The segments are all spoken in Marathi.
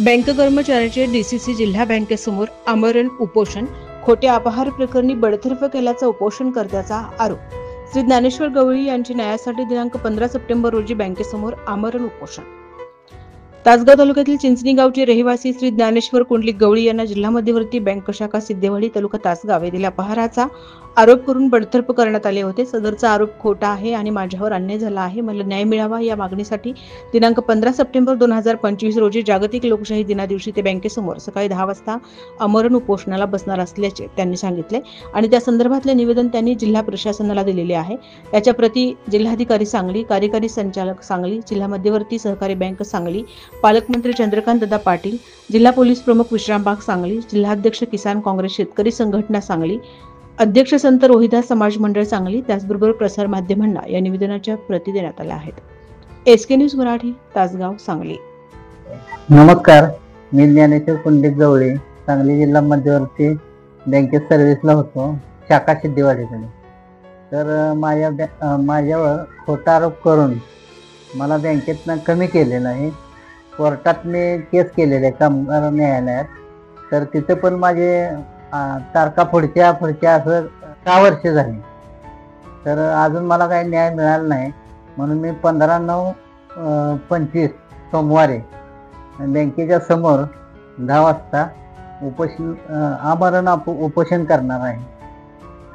बँक कर्मचाऱ्याचे डीसीसी जिल्हा बँकेसमोर आमरण उपोषण. खोट्या अपहार प्रकरणी बडतर्फ केल्याचा उपोषणकर्त्याचा आरोप. श्री ज्ञानेश्वर गवळी यांची न्यायासाठी दिनांक 15 सप्टेंबर रोजी बँकेसमोर आमरण उपोषण. तासगाव तालुक्यातील चिंचणी गावचे रहिवासी श्री ज्ञानेश्वर कुंडलिक गवळी यांना जिल्हा मध्यवर्ती बँक शाखा सिद्धेवाडी तालुका तासगाव येथील अपहाराचा आरोप करून बडतर्फ करण्यात आले होते. सदरचा आरोप खोटा आहे आणि माझ्यावर अन्याय झाला आहे. मला न्याय मिळावा या मागणीसाठी दिनांक 15 सप्टेंबर 2025 रोजी जागतिक लोकशाही दिनादिवशी ते बँकेसमोर सकाळी 10 वाजता आमरण उपोषणाला बसणार असल्याचे त्यांनी सांगितले आणि त्या संदर्भातले निवेदन त्यांनी जिल्हा प्रशासनाला दिलेले आहे. याच्या प्रती जिल्हाधिकारी सांगली, कार्यकारी संचालक सांगली, जिल्हा मध्यवर्ती सहकारी बँक सांगली, पालकमंत्री चंद्रकांत दादा पाटील, जिल्हा पोलीस प्रमुख विश्रामबाग सांगली, जिल्हाध्यक्ष किसान काँग्रेस शेतकरी संघटना सांगली, अध्यक्ष संत रोहिदास समाज मंडळ सांगली, त्याचबरोबर प्रसार माध्यमांना या निवेदनाच्या प्रती देण्यात आल्या आहेत. SK news Marathi, Tasgaon, Sangli. नमस्कार, मी ज्ञानेश्वर कुंडलिक गवळी, सांगली जिल्हा मध्यवर्ती बँकेत सर्व्हिसला होतो, शाखा सिद्धेवाडीकडे. तर माझ्यावर खोटा आरोप करून मला बँकेतनं कमी केलेलं आहे. कोर्टात मी केस केलेली आहे कामगार न्यायालयात. तर तिथं पण माझे तारखा पुढच्या असं 6 वर्ष झाली. तर अजून मला काही न्याय मिळाला नाही. म्हणून मी 15/9/25 सोमवारी बँकेच्या समोर 10 वाजता आमरण उपोषण करणार आहे.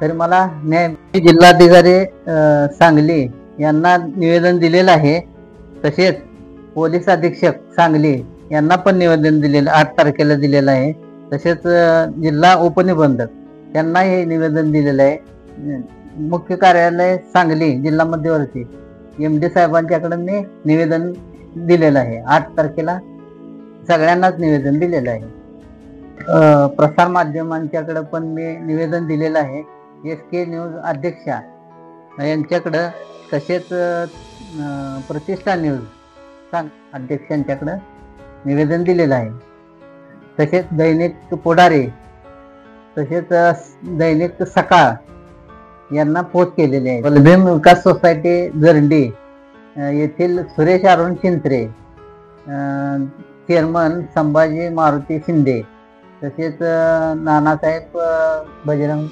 तरी मला न्याय. जिल्हाधिकारी सांगली यांना निवेदन दिलेलं आहे. तसेच पोलीस अधीक्षक सांगली यांना पण निवेदन दिलेलं 8 तारखेला दिलेलं आहे. तसेच जिल्हा उपनिबंधक यांना हे निवेदन दिलेलं आहे. मुख्य कार्यालय सांगली जिल्हा मध्यवर्ती MD साहेबांच्याकडे मी निवेदन दिलेलं आहे. 8 तारखेला सगळ्यांनाच निवेदन दिलेलं आहे. प्रसार माध्यमांच्याकडे पण मी निवेदन दिलेलं आहे. SK न्यूज अध्यक्षा यांच्याकडं, तसेच प्रतिष्ठा न्यूज अध्यक्षांच्याकडं निवेदन दिलेलं आहे. तसेच दैनिक पुढारी, तसेच दैनिक सकाळ यांना पोच केलेले आहे. वलभीम विकास सोसायटी जरंडी येथील सुरेश अरुण चिंत्रे, चेअरमन संभाजी मारुती शिंदे, तसेच नानासाहेब बजरंग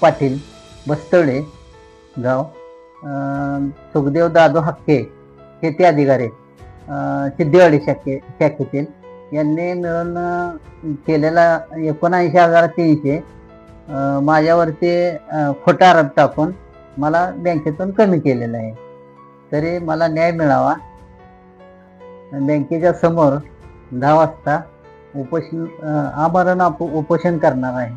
पाटील बस्तवडे गाव, सुखदेव दादू हक्के शेती अधिकारी सिद्धेवाडी शाखेतील यांनी मिळून केलेला 79,300 माझ्यावरती खोटा आरोप टाकून मला बँकेतून कमी केलेला आहे. तरी मला न्याय मिळावा. बँकेच्या समोर 10 वाजता आमरण उपोषण करणार आहे.